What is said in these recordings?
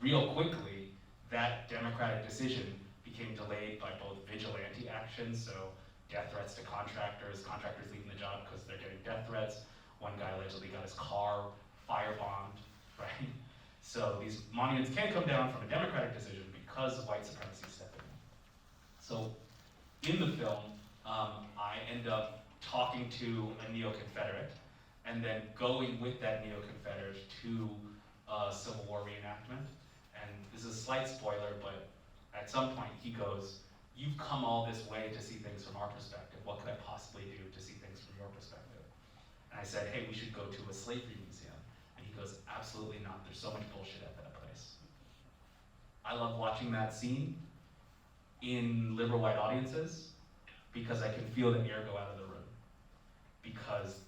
real quickly, that democratic decision became delayed by both vigilante actions, so death threats to contractors leaving the job because they're getting death threats. One guy allegedly got his car firebombed, right? So these monuments can't come down from a democratic decision because of white supremacy stepping in. So in the film, I end up talking to a neo-Confederate and then going with that neo-Confederate to a Civil War reenactment. And this is a slight spoiler, but at some point he goes, "You've come all this way to see things from our perspective. What could I possibly do to see things from your perspective?" And I said, "Hey, we should go to a slavery museum." And he goes, "Absolutely not. There's so much bullshit at that place." I love watching that scene in liberal white audiences because I can feel the air go out of the room. Because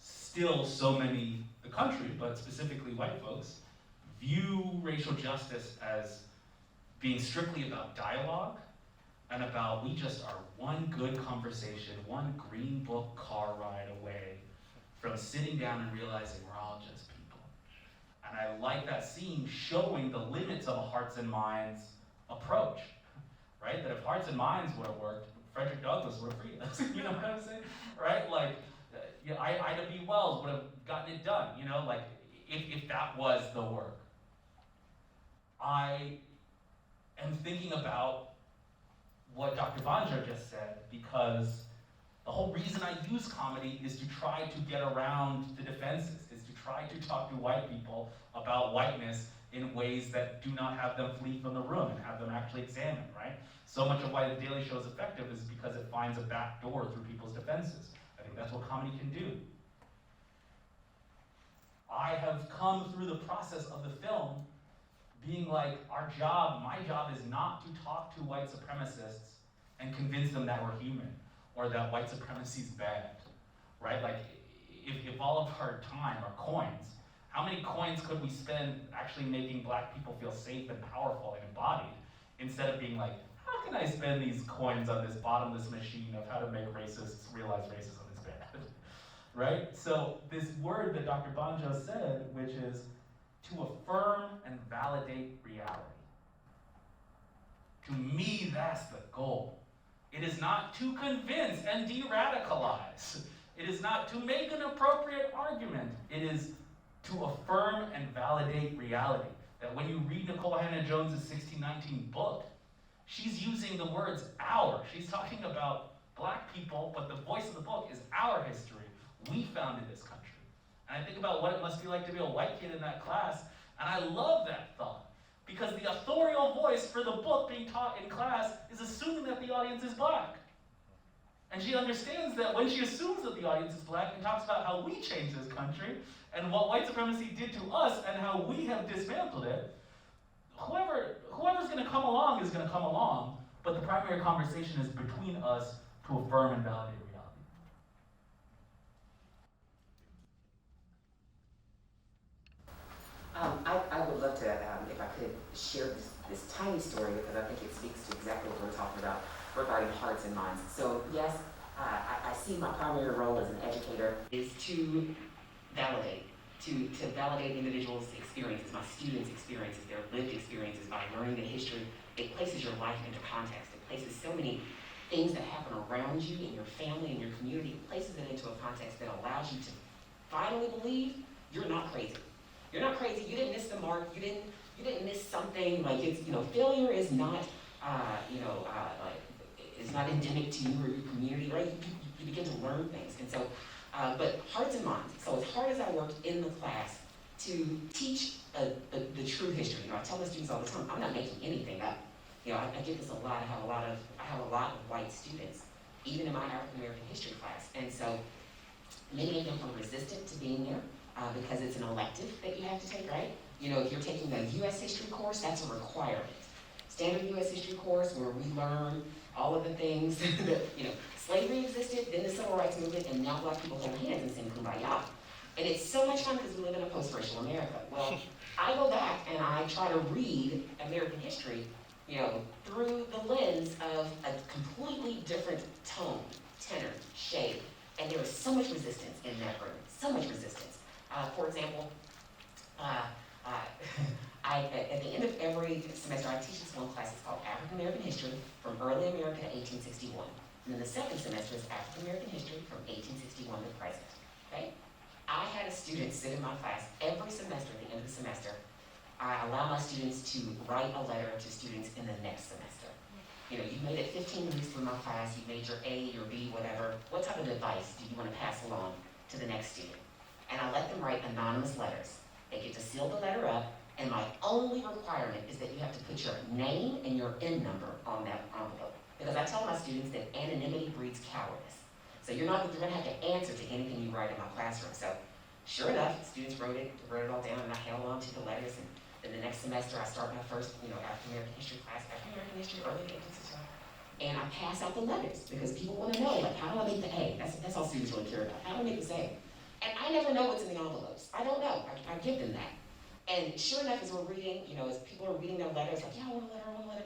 still so many, the country, but specifically white folks, view racial justice as being strictly about dialogue and about we just are one good conversation, one green book car ride away from sitting down and realizing we're all just people. And I like that scene showing the limits of a hearts and minds approach, right? That if hearts and minds would have worked, Frederick Douglass would have freed us, you know what I'm saying? Right? Like, Ida B. Wells would have gotten it done, you know, like if that was the work. I am thinking about what Dr. Bonjo just said, because the whole reason I use comedy is to try to get around the defenses, is to try to talk to white people about whiteness in ways that do not have them flee from the room and have them actually examine, right? So much of why The Daily Show is effective is because it finds a back door through people's defenses. I think that's what comedy can do. I have come through the process of the film being like, our job, my job is not to talk to white supremacists and convince them that we're human or that white supremacy is bad, right? Like, if all of our time are coins, how many coins could we spend actually making black people feel safe and powerful and embodied, instead of being like, how can I spend these coins on this bottomless machine of how to make racists realize racism is bad, right? So this word that Dr. Bonjo said, which is to affirm and validate reality. To me, that's the goal. It is not to convince and de-radicalize. It is not to make an appropriate argument. It is to affirm and validate reality. That when you read Nicole Hannah-Jones' 1619 book, she's using the words our. She's talking about black people, but the voice of the book is our history. We founded this country. And I think about what it must be like to be a white kid in that class, and I love that thought. Because the authorial voice for the book being taught in class is assuming that the audience is black. And she understands that when she assumes that the audience is black and talks about how we changed this country and what white supremacy did to us and how we have dismantled it, whoever's going to come along is going to come along, but the primary conversation is between us to affirm and validate reality. I would love to, if I could, share this tiny story, because I think it speaks to exactly what we're talking about regarding hearts and minds. So yes, I see my primary role as an educator is to validate, to validate individuals' experiences, my students' experiences, their lived experiences. By learning the history, it places your life into context. It places so many things that happen around you, in your family, in your community. It places it into a context that allows you to finally believe you're not crazy. You're not crazy. You didn't miss the mark. You didn't miss something. Like, it's, failure is not like, is not endemic to you or your community, right? You begin to learn things. And so, but hearts and minds. So as hard as I worked in the class to teach the true history, I tell the students all the time, I'm not making anything up. I get this a lot. I have a lot of white students, even in my African American history class. And so many of them are resistant to being there. Because it's an elective that you have to take, right? If you're taking the U.S. history course, that's a requirement. Standard U.S. history course where we learn all of the things that, slavery existed, then the civil rights movement, and now black people hold hands and sing kumbaya. And it's so much fun because we live in a post-racial America. Well, I go back and I try to read American history, through the lens of a completely different tone, tenor, shade. And there is so much resistance in that room, so much resistance. For example, At the end of every semester, I teach this one class. It's called African American History from early America to 1861. And then the second semester is African American History from 1861 to present. Okay? I had a student sit in my class every semester. At the end of the semester, I allow my students to write a letter to students in the next semester. You know, you made it 15 weeks through my class. You made your A, your B, whatever. What type of advice do you want to pass along to the next student? And I let them write anonymous letters. They get to seal the letter up, and my only requirement is that you have to put your name and your N number on that envelope. Because I tell my students that anonymity breeds cowardice. So you're going to have to answer to anything you write in my classroom. So sure enough, students wrote it all down, and I held on to the letters. And then the next semester, I start my first, African American history class, African American history, early 1860s. And I pass out the letters because people want to know, like, how do I make the A? That's all students really care about. How do I make this A? And I never know what's in the envelopes. I don't know. I give them that. And sure enough, as we're reading, as people are reading their letters, like, yeah, I want a letter, I want a letter.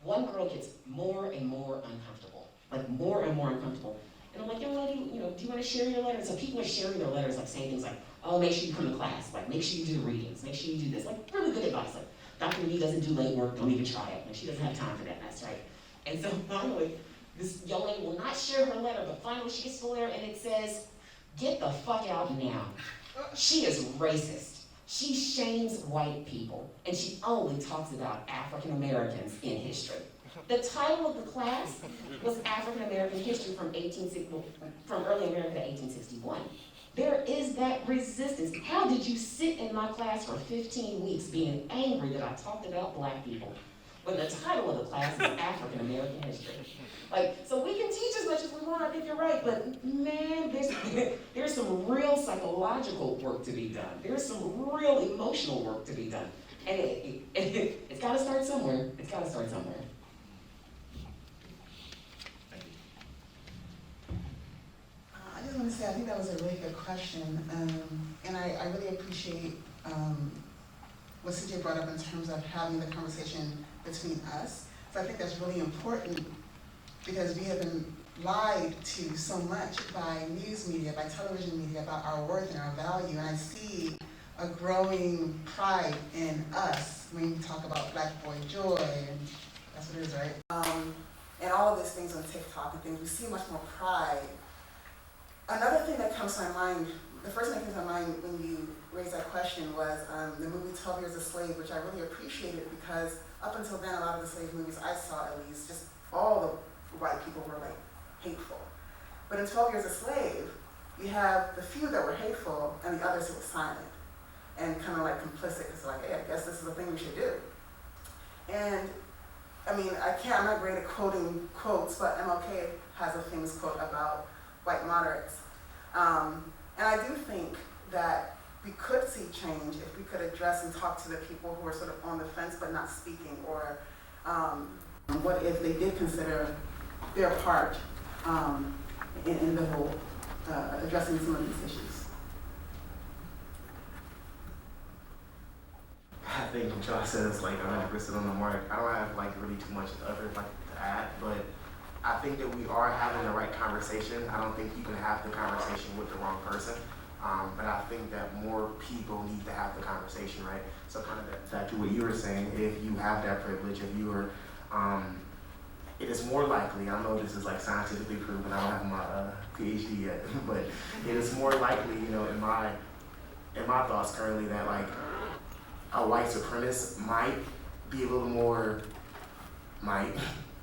One girl gets more and more uncomfortable, like more and more uncomfortable. And I'm like, young lady, do you want to share your letters? So people are sharing their letters, like saying things like, oh, make sure you come to class, like make sure you do readings, make sure you do this, like really good advice. Like, Dr. McGee doesn't do late work, don't even try it. Like, she doesn't have time for that mess, right? And so finally, this young lady will not share her letter, but finally she gets to the letter and it says, get the fuck out now. She is racist. She shames white people, and she only talks about African Americans in history. The title of the class was African American History from early America to 1861. There is that resistance. How did you sit in my class for 15 weeks being angry that I talked about black people when the title of the class is African American History? Like, so we can teach as much as we want, I think you're right, but man, there's some real psychological work to be done. There's some real emotional work to be done. And it's gotta start somewhere. It's gotta start somewhere. I just want to say, I think that was a really good question. And I really appreciate what CJ brought up in terms of having the conversation between us. So I think that's really important, because we have been lied to so much by news media, by television media about our worth and our value. And I see a growing pride in us when you talk about Black Boy Joy, and that's what it is, right? And all of these things on TikTok and things, we see much more pride. Another thing that comes to my mind, the first thing that comes to my mind when you raised that question was the movie 12 Years a Slave, which I really appreciated because up until then, a lot of the slave movies I saw, at least, just all the white people were like hateful. But in 12 Years a Slave, you have the few that were hateful and the others who were silent and kind of like complicit, because like, hey, I guess this is the thing we should do. And I mean, I'm not great at quoting quotes, but MLK has a famous quote about white moderates. And I do think that we could see change if we could address and talk to the people who are sort of on the fence but not speaking, or what if they did consider their part in the whole addressing some of these issues. I think Josh says like 100% on the mark. I don't have like really too much other like to add, but I think that we are having the right conversation. I don't think you can have the conversation with the wrong person, but I think that more people need to have the conversation, right? So kind of back to what you were saying, if you have that privilege, if you are, it is more likely, I know this is like scientifically proven, I don't have my PhD yet, but it is more likely, you know, in my thoughts currently that like a white supremacist might be a little more,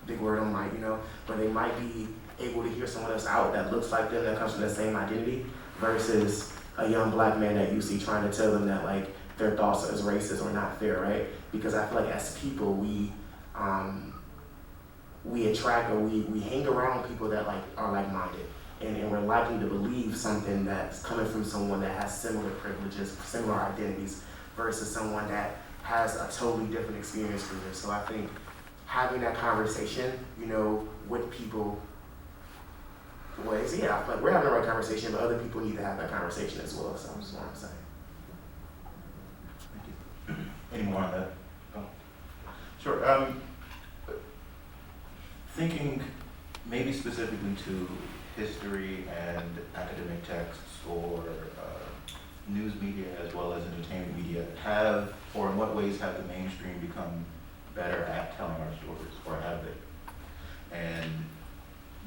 big word on might, you know, but they might be able to hear someone else out that looks like them, that comes from the same identity, versus a young black man that you see trying to tell them that like their thoughts as racist or not fair, right? Because I feel like as people, we attract or we hang around people that like are like-minded, and we're likely to believe something that's coming from someone that has similar privileges, similar identities, versus someone that has a totally different experience from you. So I think having that conversation, you know, with people, well, I feel like we're having the right conversation, but other people need to have that conversation as well. So that's what I'm saying. Thank you. Any more on that? Oh. Sure. Thinking maybe specifically to history and academic texts or news media as well as entertainment media have, or in what ways have the mainstream become better at telling our stories, or have they? And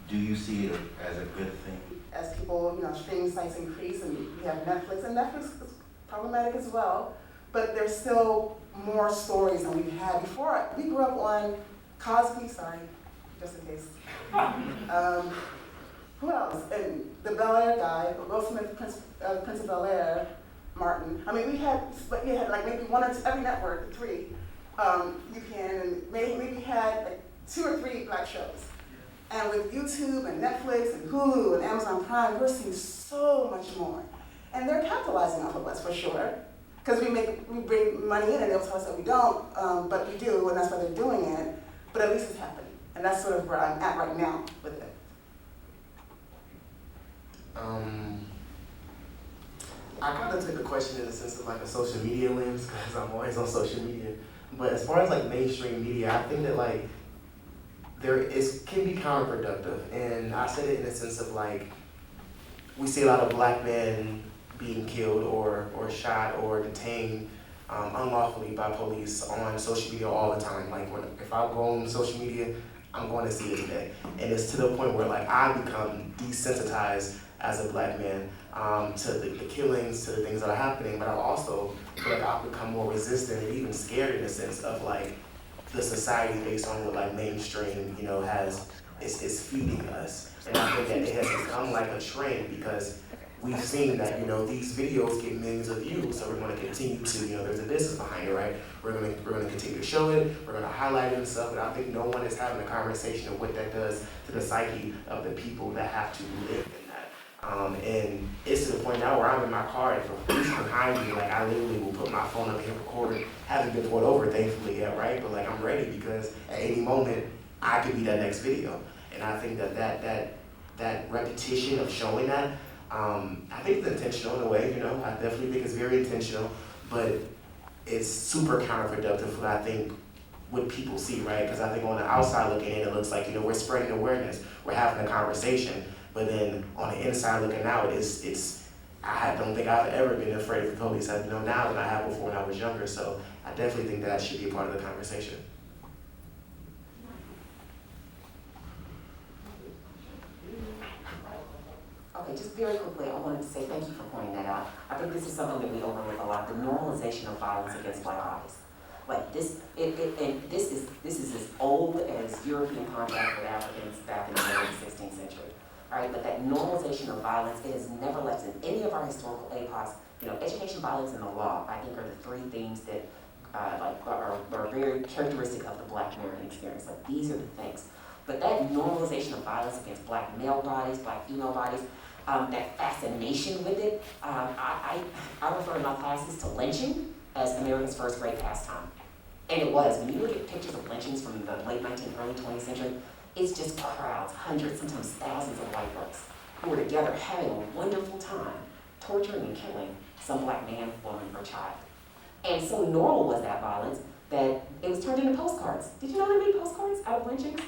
do you see it as a good thing? As people, streaming sites increase, and we have Netflix, and Netflix is problematic as well, but there's still more stories than we've had before. We grew up on Cosby, sorry, just in case. Who else? And the Bel Air guy, Will Smith, Prince of Bel Air, Martin. I mean, we had like maybe one or two, every network, three. You can, and maybe we had like 2 or 3 black shows. And with YouTube and Netflix and Hulu and Amazon Prime, we're seeing so much more. And they're capitalizing off of us for sure. Because we bring money in and they'll tell us that we don't, but we do, and that's why they're doing it. But at least it's happening. And that's sort of where I'm at right now with it. I kind of took the question in the sense of like a social media lens, because I'm always on social media. But as far as like mainstream media, I think that like can be counterproductive. And I said it in the sense of like, we see a lot of black men being killed or shot or detained unlawfully by police on social media all the time. Like if I go on social media, I'm going to see it today. And it's to the point where like I become desensitized as a black man to the killings, to the things that are happening, but I also feel like I've become more resistant and even scared in the sense of like the society based on what like mainstream, is feeding us. And I think that it has become like a trend because we've seen that, these videos get millions of views, so we're going to continue to, there's a business behind it, right? We're going to continue to show it, we're going to highlight it and stuff, but I think no one is having a conversation of what that does to the psyche of the people that have to live in that. And it's to the point now where I'm in my car and if a police behind me, like I literally will put my phone up and hit record. Haven't been pulled over, thankfully yet, right? But like I'm ready because at any moment I could be that next video. And I think that repetition of showing that, I think it's intentional in a way, I definitely think it's very intentional, but it's super counterproductive what I think what people see, right? Because I think on the outside looking in, it looks like, we're spreading awareness, we're having a conversation, but then on the inside looking out, I don't think I've ever been afraid of the police, now than I have before when I was younger, so I definitely think that should be a part of the conversation. Okay, just very quickly, I wanted to say thank you for pointing that out. I think this is something that we overlook a lot, the normalization of violence against black bodies. Like this, this is as old as European contact with Africans back in the early 16th century. All right, but that normalization of violence, it has never left in any of our historical epochs. Education, violence, and the law, I think are the 3 things that are very characteristic of the black American experience. Like these are the things. But that normalization of violence against black male bodies, black female bodies, that fascination with it, I refer in my classes to lynching as America's first great pastime. And it was. When you look at pictures of lynchings from the late 19th, early 20th century, it's just crowds, hundreds, sometimes thousands of white folks who were together having a wonderful time, torturing and killing some black man, woman, or child. And so normal was that violence that it was turned into postcards. Did you know there made postcards out of lynchings?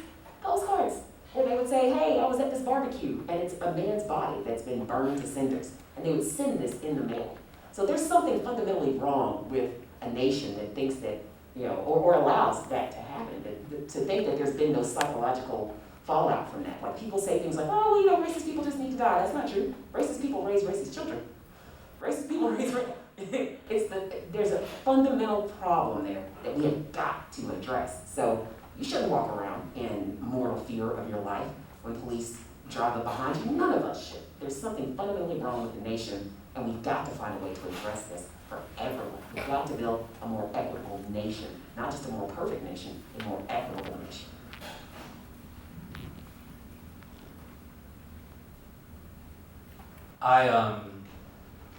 Postcards, where they would say, hey, I was at this barbecue, and it's a man's body that's been burned to cinders. And they would send this in the mail. So there's something fundamentally wrong with a nation that thinks that, or allows that to happen, to think that there's been no psychological fallout from that. Like people say things like, oh, racist people just need to die. That's not true. Racist people raise racist children. Racist people raise there's a fundamental problem there that we have got to address. So you shouldn't walk around in mortal fear of your life when police drive up behind you. None of us should. There's something fundamentally wrong with the nation, and we've got to find a way to address this for everyone. We've got to build a more equitable nation, not just a more perfect nation, a more equitable nation.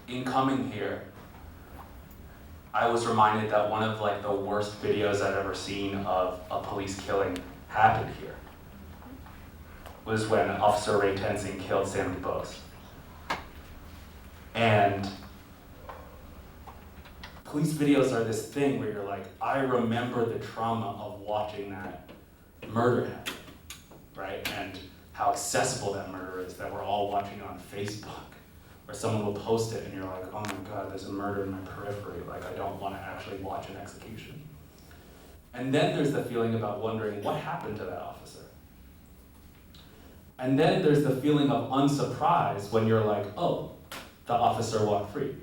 In coming here, I was reminded that one of the worst videos I've ever seen of a police killing happened here. Was when Officer Ray Tenzing killed Sam DuBose. And police videos are this thing where you're like, I remember the trauma of watching that murder happen, right? And how accessible that murder is, that we're all watching it on Facebook. or someone will post it and you're like, oh my God, there's a murder in my periphery, like I don't want to actually watch an execution. And then there's the feeling about wondering what happened to that officer. And then there's the feeling of unsurprise when you're like, oh, the officer walked free.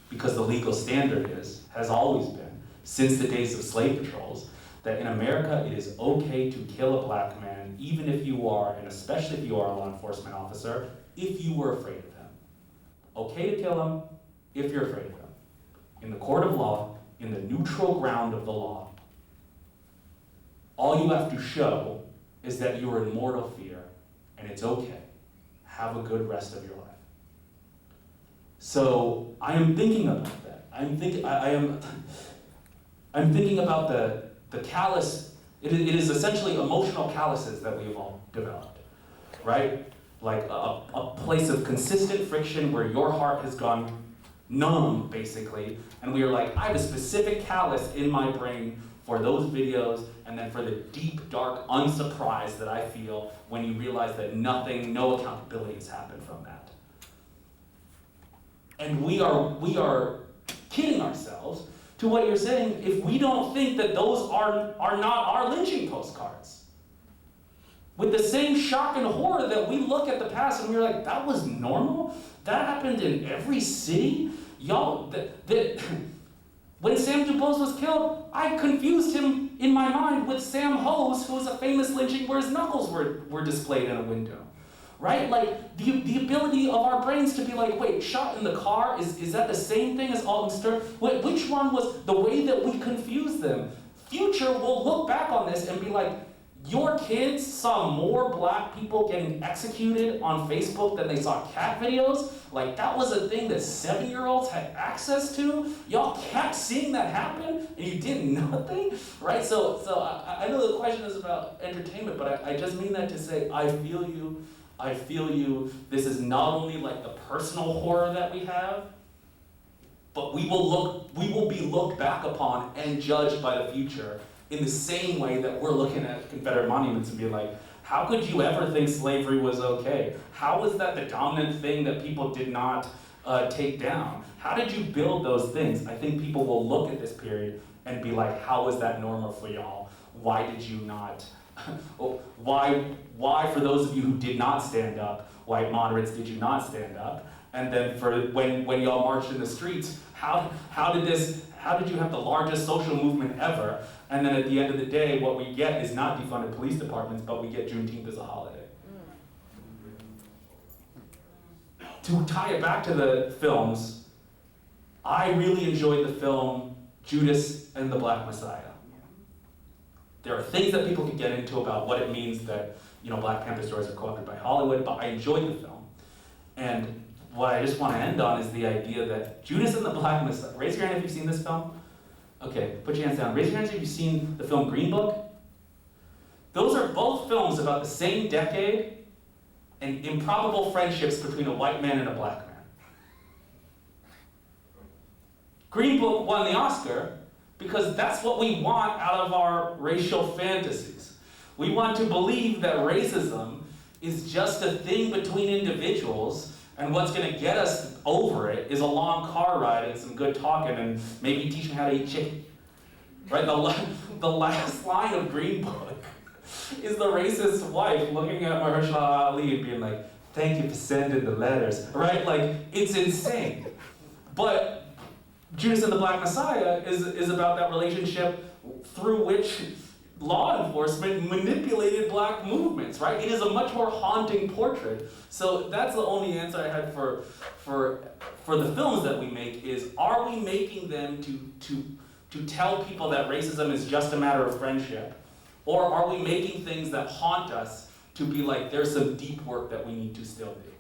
Because the legal standard has always been, since the days of slave patrols, that in America it is okay to kill a black man, even if you are, and especially if you are a law enforcement officer, if you were afraid of him. Okay to kill him if you're afraid of him. In the court of law, in the neutral ground of the law, all you have to show is that you are in mortal fear, and it's okay. Have a good rest of your life. So I am thinking about that. I'm thinking about the callous. It is essentially emotional calluses that we've all developed, right? Like a place of consistent friction where your heart has gone numb, basically, and we are like, I have a specific callus in my brain for those videos, and then for the deep, dark unsurprise that I feel when you realize that no accountability has happened from that. And we are kidding ourselves to what you're saying if we don't think that those are not our lynching postcards. With the same shock and horror that we look at the past and we're like, that was normal? That happened in every city? Y'all, when Sam DuBose was killed, I confused him in my mind with Sam Hose, who was a famous lynching where his knuckles were displayed in a window. Right? Like, the ability of our brains to be like, wait, shot in the car, is that the same thing as Alton Stern? Which one was the way that we confused them? Future will look back on this and be like, your kids saw more black people getting executed on Facebook than they saw cat videos? Like, that was a thing that 7-year-olds had access to? Y'all kept seeing that happen and you did nothing? Right? So I know the question is about entertainment, but I just mean that to say, I feel you. I feel you. This is not only like the personal horror that we have, but we will be looked back upon and judged by the future in the same way that we're looking at Confederate monuments and being like, how could you ever think slavery was okay? How was that the dominant thing that people did not take down? How did you build those things? I think people will look at this period and be like, how was that normal for y'all? Why did you not? Why for those of you who did not stand up, white moderates, did you not stand up? And then for when y'all marched in the streets, how did you have the largest social movement ever? And then at the end of the day, what we get is not defunded police departments, but we get Juneteenth as a holiday. To tie it back to the films, I really enjoyed the film Judas and the Black Messiah. There are things that people could get into about what it means that, Black Panther stories are co-opted by Hollywood, but I enjoyed the film. And what I just want to end on is the idea that Judas and the Black Messiah, raise your hand if you've seen this film. Okay, put your hands down. Raise your hands if you've seen the film Green Book. Those are both films about the same decade and improbable friendships between a white man and a black man. Green Book won the Oscar because that's what we want out of our racial fantasies. We want to believe that racism is just a thing between individuals, and what's going to get us over it is a long car ride and some good talking and maybe teaching how to eat chicken. Right? The last line of Green Book is the racist wife looking at Mahershala Ali and being like, thank you for sending the letters. Right? Like, it's insane. But Judas and the Black Messiah is about that relationship through which law enforcement manipulated black movements, right? It is a much more haunting portrait. So that's the only answer I had for the films that we make is, are we making them to tell people that racism is just a matter of friendship? Or are we making things that haunt us to be like, there's some deep work that we need to still do?